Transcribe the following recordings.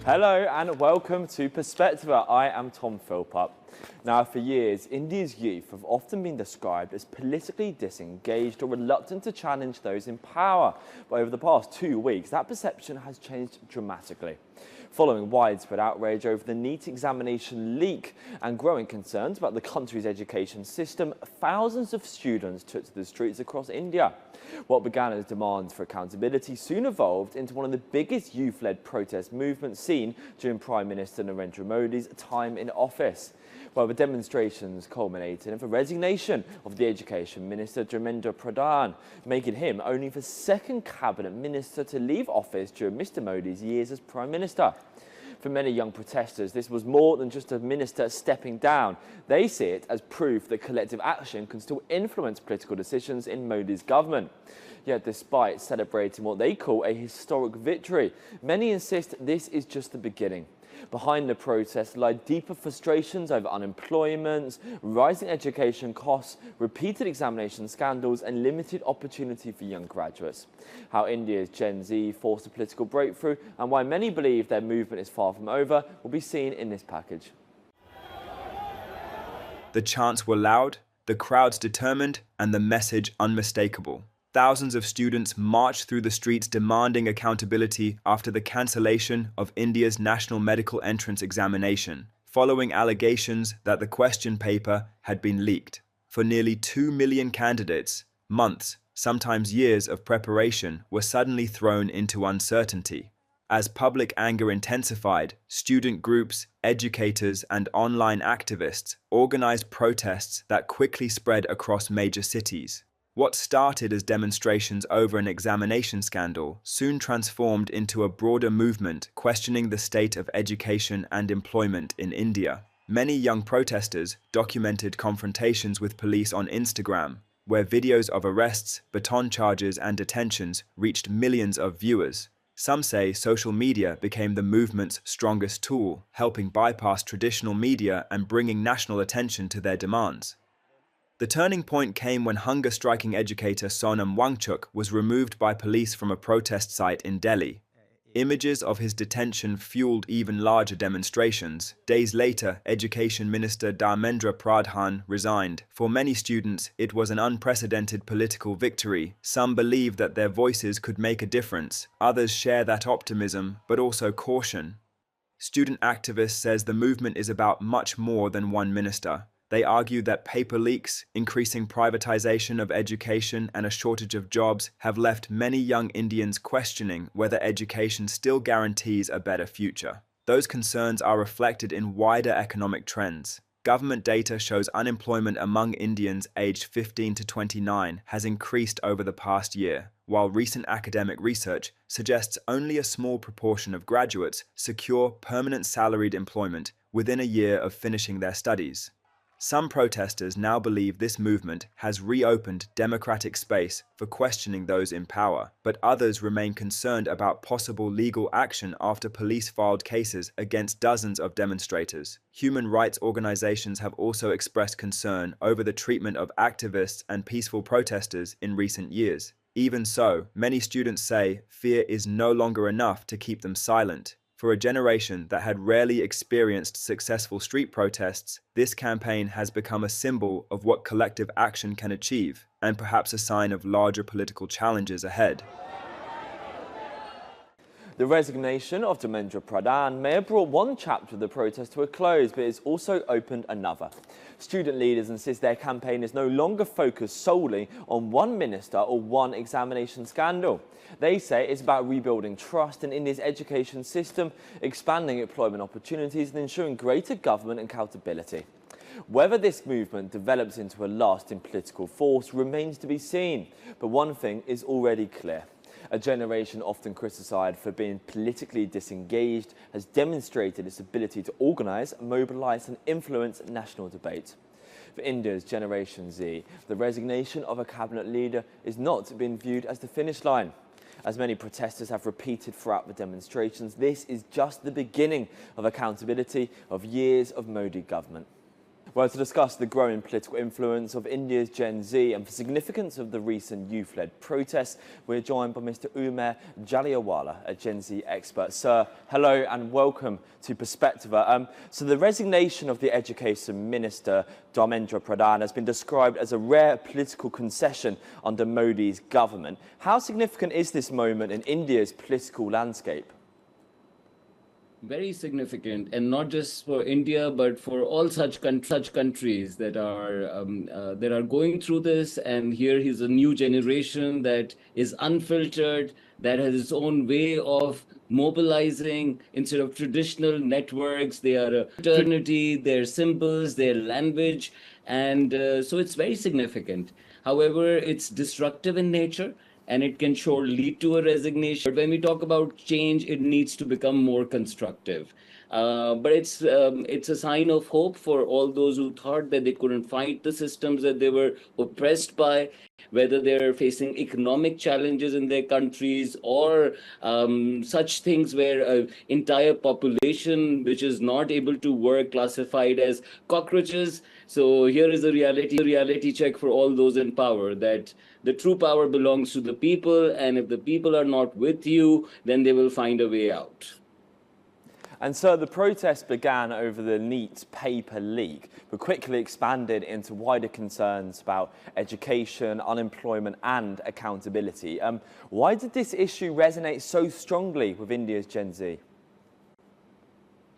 Hello and welcome to Perspectiva. I am Tom Philpot. Now, for years, India's youth have often been described as politically disengaged or reluctant to challenge those in power. But over the past 2 weeks, that perception has changed dramatically. Following widespread outrage over the NEET examination leak and growing concerns about the country's education system, thousands of students took to the streets across India. What began as demands for accountability soon evolved into one of the biggest youth-led protest movements seen during Prime Minister Narendra Modi's time in office. Well, the demonstrations culminated in the resignation of the Education Minister Dharmendra Pradhan, making him only the second cabinet minister to leave office during Mr. Modi's years as Prime Minister. For many young protesters, this was more than just a minister stepping down. They see it as proof that collective action can still influence political decisions in Modi's government. Yet despite celebrating what they call a historic victory, many insist this is just the beginning. Behind the protests lie deeper frustrations over unemployment, rising education costs, repeated examination scandals and limited opportunity for young graduates. How India's Gen Z forced a political breakthrough and why many believe their movement is far from over will be seen in this package. The chants were loud, the crowds determined, and the message unmistakable. Thousands of students marched through the streets demanding accountability after the cancellation of India's National Medical Entrance Examination, following allegations that the question paper had been leaked. For nearly 2 million candidates, months, sometimes years of preparation were suddenly thrown into uncertainty. As public anger intensified, student groups, educators, and online activists organized protests that quickly spread across major cities. What started as demonstrations over an examination scandal soon transformed into a broader movement questioning the state of education and employment in India. Many young protesters documented confrontations with police on Instagram, where videos of arrests, baton charges, and detentions reached millions of viewers. Some say social media became the movement's strongest tool, helping bypass traditional media and bringing national attention to their demands. The turning point came when hunger-striking educator Sonam Wangchuk was removed by police from a protest site in Delhi. Images of his detention fueled even larger demonstrations. Days later, Education Minister Dharmendra Pradhan resigned. For many students, it was an unprecedented political victory. Some believe that their voices could make a difference. Others share that optimism, but also caution. Student activists says the movement is about much more than one minister. They argue that paper leaks, increasing privatization of education, and a shortage of jobs have left many young Indians questioning whether education still guarantees a better future. Those concerns are reflected in wider economic trends. Government data shows unemployment among Indians aged 15 to 29 has increased over the past year, while recent academic research suggests only a small proportion of graduates secure permanent salaried employment within a year of finishing their studies. Some protesters now believe this movement has reopened democratic space for questioning those in power, but others remain concerned about possible legal action after police filed cases against dozens of demonstrators. Human rights organizations have also expressed concern over the treatment of activists and peaceful protesters in recent years. Even so, many students say fear is no longer enough to keep them silent. For a generation that had rarely experienced successful street protests, this campaign has become a symbol of what collective action can achieve, and perhaps a sign of larger political challenges ahead. The resignation of Dharmendra Pradhan may have brought one chapter of the protest to a close, but it's also opened another. Student leaders insist their campaign is no longer focused solely on one minister or one examination scandal. They say it's about rebuilding trust in India's education system, expanding employment opportunities and ensuring greater government accountability. Whether this movement develops into a lasting political force remains to be seen, but one thing is already clear. A generation often criticised for being politically disengaged has demonstrated its ability to organise, mobilise and influence national debate. For India's Generation Z, the resignation of a cabinet leader is not being viewed as the finish line. As many protesters have repeated throughout the demonstrations, this is just the beginning of accountability of years of Modi government. Well, to discuss the growing political influence of India's Gen Z and the significance of the recent youth-led protests, we're joined by Mr. Umair Jaliawala, a Gen Z expert. Sir, hello and welcome to Perspectiva. So the resignation of the Education Minister, Dharmendra Pradhan, has been described as a rare political concession under Modi's government. How significant is this moment in India's political landscape? Very significant, and not just for India, but for all such countries that are going through this. And here is a new generation that is unfiltered, that has its own way of mobilizing instead of traditional networks. They are a fraternity, their symbols, their language, and so it's very significant. However, it's disruptive in nature, and it can sure lead to a resignation. But when we talk about change, it needs to become more constructive. But it's a sign of hope for all those who thought that they couldn't fight the systems that they were oppressed by, whether they're facing economic challenges in their countries or such things where an entire population which is not able to work classified as cockroaches. So here is a reality check for all those in power, that the true power belongs to the people, and if the people are not with you, then they will find a way out. And so the protests began over the NEET paper leak, but quickly expanded into wider concerns about education, unemployment and accountability. Why did this issue resonate so strongly with India's Gen Z?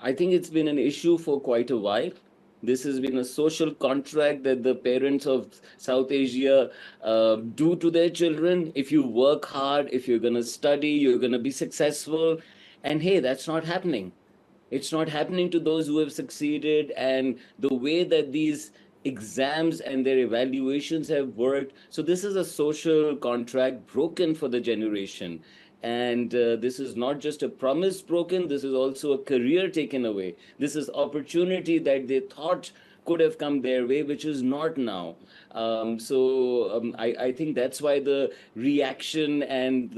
I think it's been an issue for quite a while. This has been a social contract that the parents of South Asia do to their children. If you work hard, if you're going to study, you're going to be successful. And hey, that's not happening. It's not happening to those who have succeeded, and the way that these exams and their evaluations have worked. So this is a social contract broken for the generation. And this is not just a promise broken, this is also a career taken away. This is opportunity that they thought could have come their way, which is not now. I think that's why the reaction and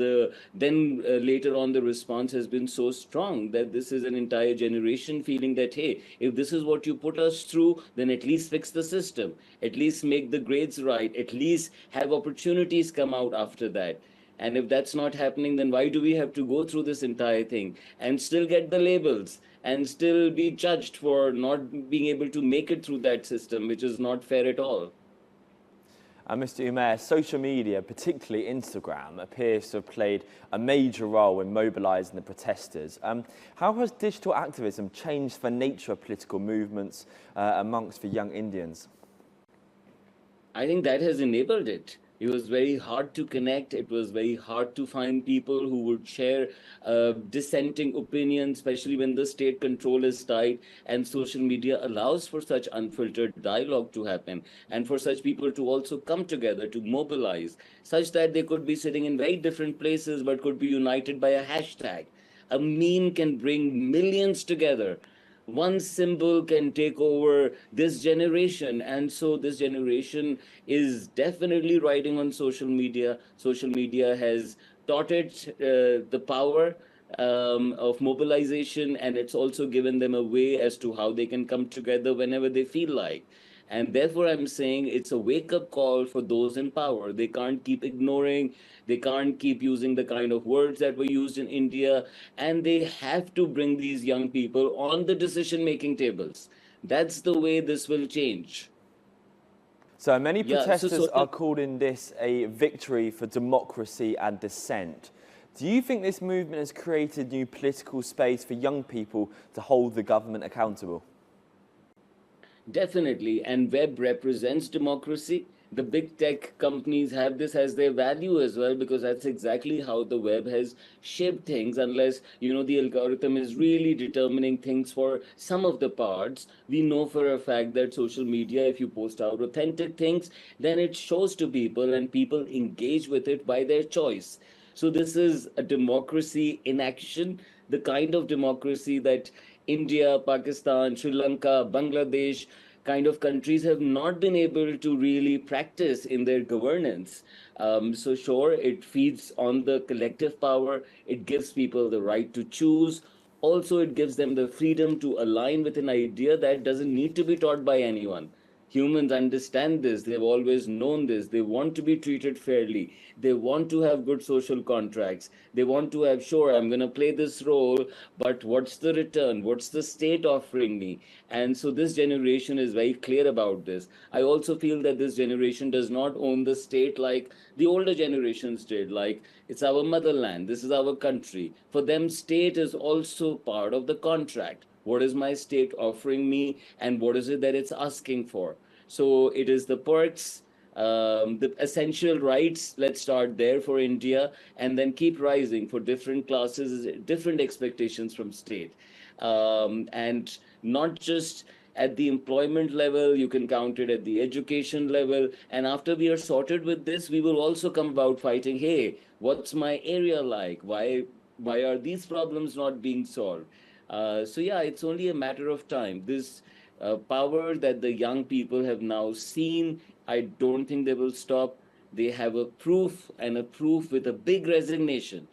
then later on the response has been so strong, that this is an entire generation feeling that, hey, if this is what you put us through, then at least fix the system, at least make the grades right, at least have opportunities come out after that. And if that's not happening, then why do we have to go through this entire thing and still get the labels and still be judged for not being able to make it through that system, which is not fair at all? Mr. Umair, social media, particularly Instagram, appears to have played a major role in mobilising the protesters. How has digital activism changed the nature of political movements amongst the young Indians? I think that has enabled it. It was very hard to connect. It was very hard to find people who would share dissenting opinions, especially when the state control is tight. And social media allows for such unfiltered dialogue to happen, and for such people to also come together, to mobilize, such that they could be sitting in very different places but could be united by a hashtag. A meme can bring millions together. One symbol can take over this generation, and so this generation is definitely riding on social media. Social media has taught it the power of mobilization, and it's also given them a way as to how they can come together whenever they feel like. And therefore, I'm saying it's a wake-up call for those in power. They can't keep ignoring, they can't keep using the kind of words that were used in India, and they have to bring these young people on the decision-making tables. That's the way this will change. So many protesters are calling this a victory for democracy and dissent. Do you think this movement has created new political space for young people to hold the government accountable? Definitely, and web represents democracy. The big tech companies have this as their value as well, because that's exactly how the web has shaped things. Unless, the algorithm is really determining things for some of the parts, we know for a fact that social media, if you post out authentic things, then it shows to people and people engage with it by their choice. So this is a democracy in action, the kind of democracy that India, Pakistan, Sri Lanka, Bangladesh kind of countries have not been able to really practice in their governance. So sure, it feeds on the collective power. It gives people the right to choose. Also, it gives them the freedom to align with an idea that doesn't need to be taught by anyone. Humans understand this. They've always known this. They want to be treated fairly. They want to have good social contracts. They want to have, sure, I'm going to play this role, but what's the return? What's the state offering me? And so this generation is very clear about this. I also feel that this generation does not own the state like the older generations did. Like, it's our motherland. This is our country. For them, state is also part of the contract. What is my state offering me, and what is it that it's asking for? So it is the perks, the essential rights. Let's start there for India, and then keep rising for different classes, different expectations from state, and not just at the employment level. You can count it at the education level. And after we are sorted with this, we will also come about fighting. Hey, what's my area like? Why are these problems not being solved? So yeah, it's only a matter of time. This power that the young people have now seen, I don't think they will stop. They have a proof, and a proof with a big resignation,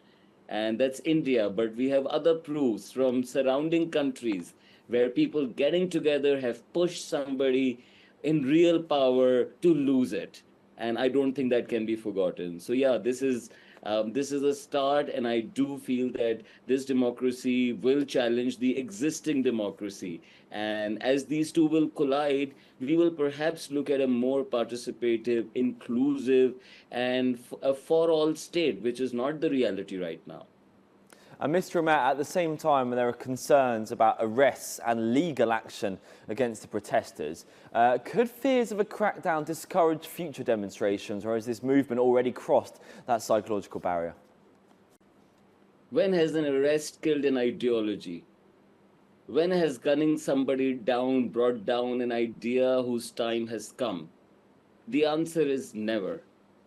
and that's India. But we have other proofs from surrounding countries where people getting together have pushed somebody in real power to lose it. And I don't think that can be forgotten. So yeah, this is a start, and I do feel that this democracy will challenge the existing democracy. And as these two will collide, we will perhaps look at a more participative, inclusive, and a for all state, which is not the reality right now. And Mr. Ahmed, at the same time, when there are concerns about arrests and legal action against the protesters, could fears of a crackdown discourage future demonstrations, or has this movement already crossed that psychological barrier? When has an arrest killed an ideology? When has gunning somebody down brought down an idea whose time has come? The answer is never.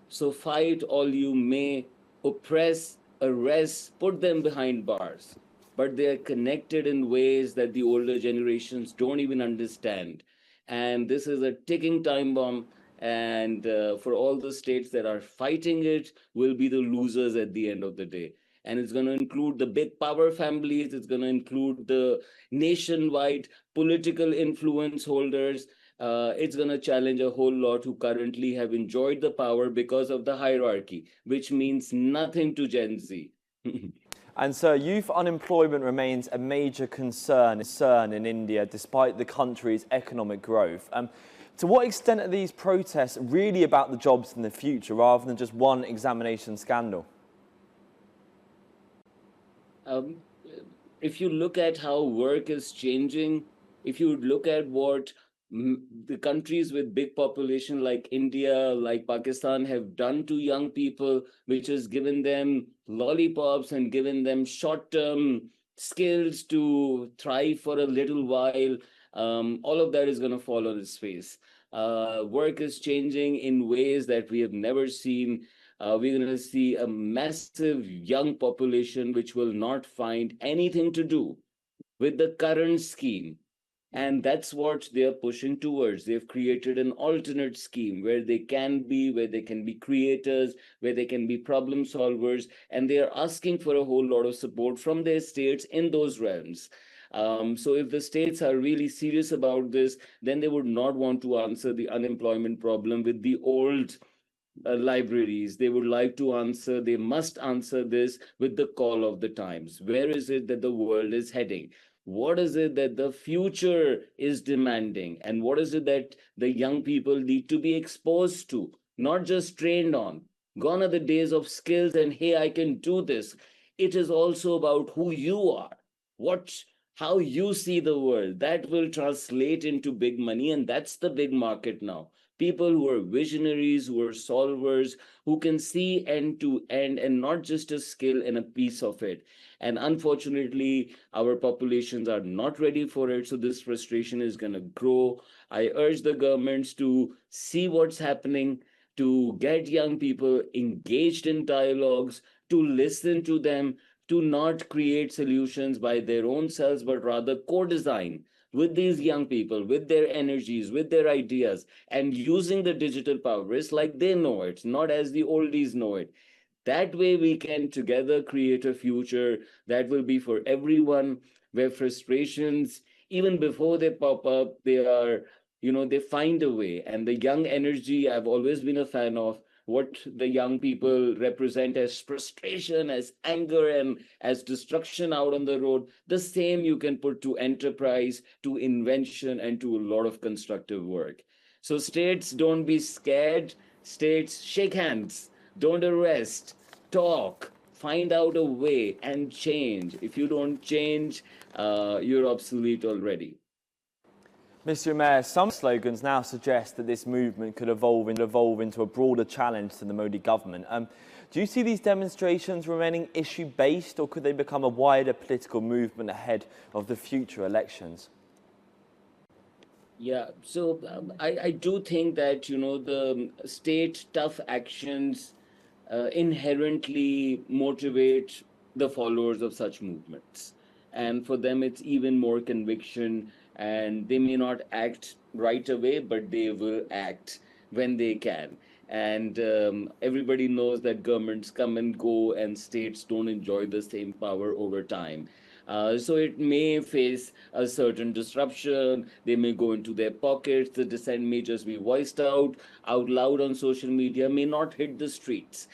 So fight all you may, oppress, arrest, put them behind bars. But they are connected in ways that the older generations don't even understand. And this is a ticking time bomb. And for all the states that are fighting it, will be the losers at the end of the day. And it's going to include the big power families, it's going to include the nationwide political influence holders. It's going to challenge a whole lot who currently have enjoyed the power because of the hierarchy, which means nothing to Gen Z. And so youth unemployment remains a major concern in India, despite the country's economic growth. To what extent are these protests really about the jobs in the future, rather than just one examination scandal? Um, if you look at how work is changing, if you look at what the countries with big population like India, like Pakistan have done to young people, which has given them lollipops and given them short-term skills to thrive for a little while, all of that is going to fall on its face. Work is changing in ways that we have never seen. We're going to see a massive young population which will not find anything to do with the current scheme. And that's what they're pushing towards. They've created an alternate scheme where they can be creators, where they can be problem solvers, and they are asking for a whole lot of support from their states in those realms. So if the states are really serious about this, then they would not want to answer the unemployment problem with the old libraries. They would like to answer, they must answer this with the call of the times. Where is it that the world is heading? What is it that the future is demanding? And what is it that the young people need to be exposed to, not just trained on? Gone are the days of skills and, hey, I can do this. It is also about who you are, what, how you see the world. That will translate into big money, and that's the big market now. People who are visionaries, who are solvers, who can see end to end and not just a skill and a piece of it. And unfortunately, our populations are not ready for it. So this frustration is going to grow. I urge the governments to see what's happening, to get young people engaged in dialogues, to listen to them, to not create solutions by their own selves, but rather co-design with these young people, with their energies, with their ideas, and using the digital power. It's like they know it, not as the oldies know it. That way, we can together create a future that will be for everyone, where frustrations, even before they pop up, they find a way. And the young energy, I've always been a fan of what the young people represent as frustration, as anger, and as destruction out on the road. The same you can put to enterprise, to invention, and to a lot of constructive work. So, states, don't be scared. States, shake hands, don't arrest, talk, find out a way, and change. If you don't change, you're obsolete already. Mr. Mayor, some slogans now suggest that this movement could evolve into a broader challenge to the Modi government. Do you see these demonstrations remaining issue-based, or could they become a wider political movement ahead of the future elections? Yeah, so I do think that, the state tough actions inherently motivate the followers of such movements. And for them, it's even more conviction, and they may not act right away, but they will act when they can. And everybody knows that governments come and go, and states don't enjoy the same power over time. So it may face a certain disruption. They may go into their pockets. The dissent may just be voiced out loud on social media, may not hit the streets.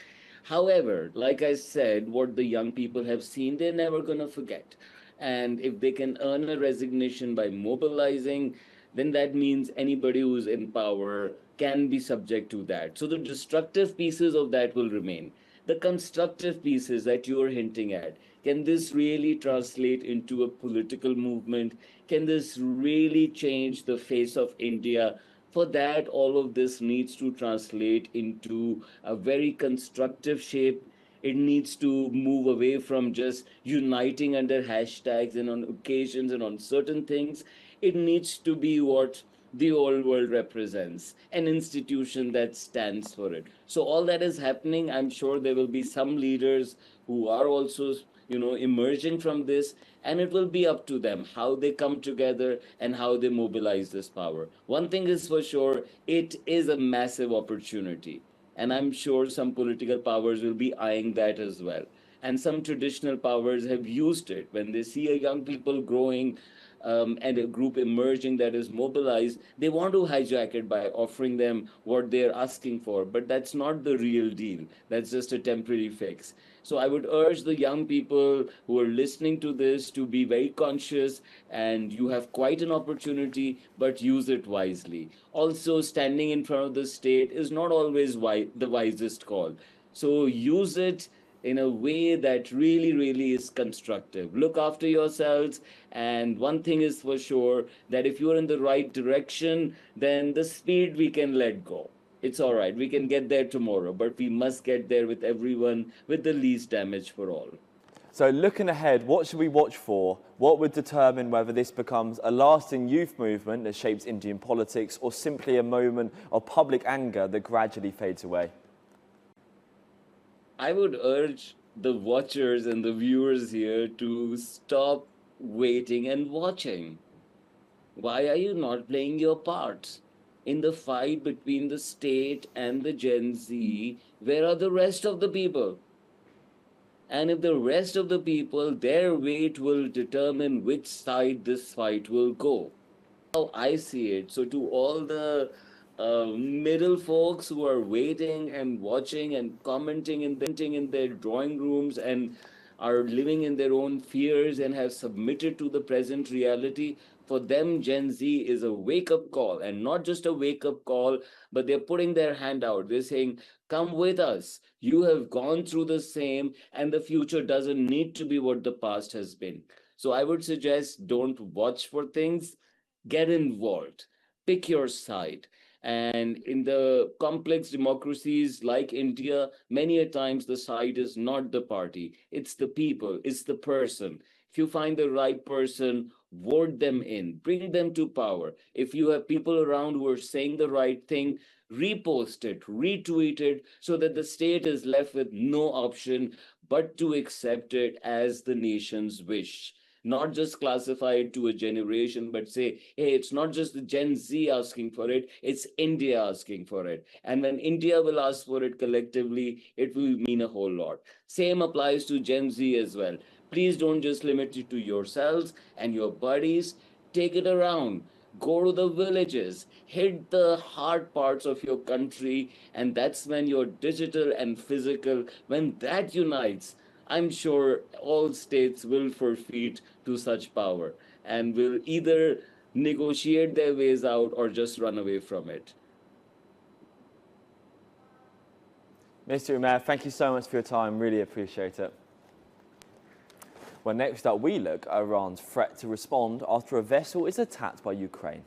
However, like I said, what the young people have seen, they're never going to forget. And if they can earn a resignation by mobilizing, then that means anybody who's in power can be subject to that. So the destructive pieces of that will remain. The constructive pieces that you're hinting at, can this really translate into a political movement? Can this really change the face of India? For that, all of this needs to translate into a very constructive shape. It needs to move away from just uniting under hashtags and on occasions and on certain things. It needs to be what the whole world represents, an institution that stands for it. So all that is happening. I'm sure there will be some leaders who are also, emerging from this, and it will be up to them how they come together and how they mobilize this power. One thing is for sure, it is a massive opportunity, and I'm sure some political powers will be eyeing that as well. And some traditional powers have used it when they see a young people growing, and a group emerging that is mobilized. They want to hijack it by offering them what they're asking for, but that's not the real deal. That's just a temporary fix. So I would urge the young people who are listening to this to be very conscious, and you have quite an opportunity, but use it wisely. Also, standing in front of the state is not always the wisest call. So use it in a way that really, really is constructive. Look after yourselves. And one thing is for sure, that if you're in the right direction, then the speed we can let go. It's all right. We can get there tomorrow, but we must get there with everyone with the least damage for all. So looking ahead, what should we watch for? What would determine whether this becomes a lasting youth movement that shapes Indian politics, or simply a moment of public anger that gradually fades away? I would urge the watchers and the viewers here to stop waiting and watching. Why are you not playing your parts? In the fight between the state and the Gen Z, where are the rest of the people? And if the rest of the people, their weight will determine which side this fight will go. How I see it. So, to all the middle folks who are waiting and watching and commenting in their drawing rooms and are living in their own fears and have submitted to the present reality, for them, Gen Z is a wake up call, and not just a wake up call, but they're putting their hand out. They're saying, come with us. You have gone through the same, and the future doesn't need to be what the past has been. So I would suggest, don't watch for things, get involved, pick your side. And in the complex democracies like India, many a times the side is not the party, it's the people, it's the person. If you find the right person, vote them in, bring them to power. If you have people around who are saying the right thing, repost it, retweet it, so that the state is left with no option but to accept it as the nation's wish. not just classify it to a generation, but say, hey, it's not just the Gen Z asking for it, it's India asking for it. And when India will ask for it collectively, it will mean a whole lot. Same applies to Gen Z as well. Please don't just limit it to yourselves and your buddies. Take it around. Go to the villages, hit the hard parts of your country, and that's when your digital and physical, when that unites, I'm sure all states will forfeit to such power and will either negotiate their ways out or just run away from it. Mr. Umair, thank you so much for your time. Really appreciate it. Well, next up, we look at Iran's threat to respond after a vessel is attacked by Ukraine.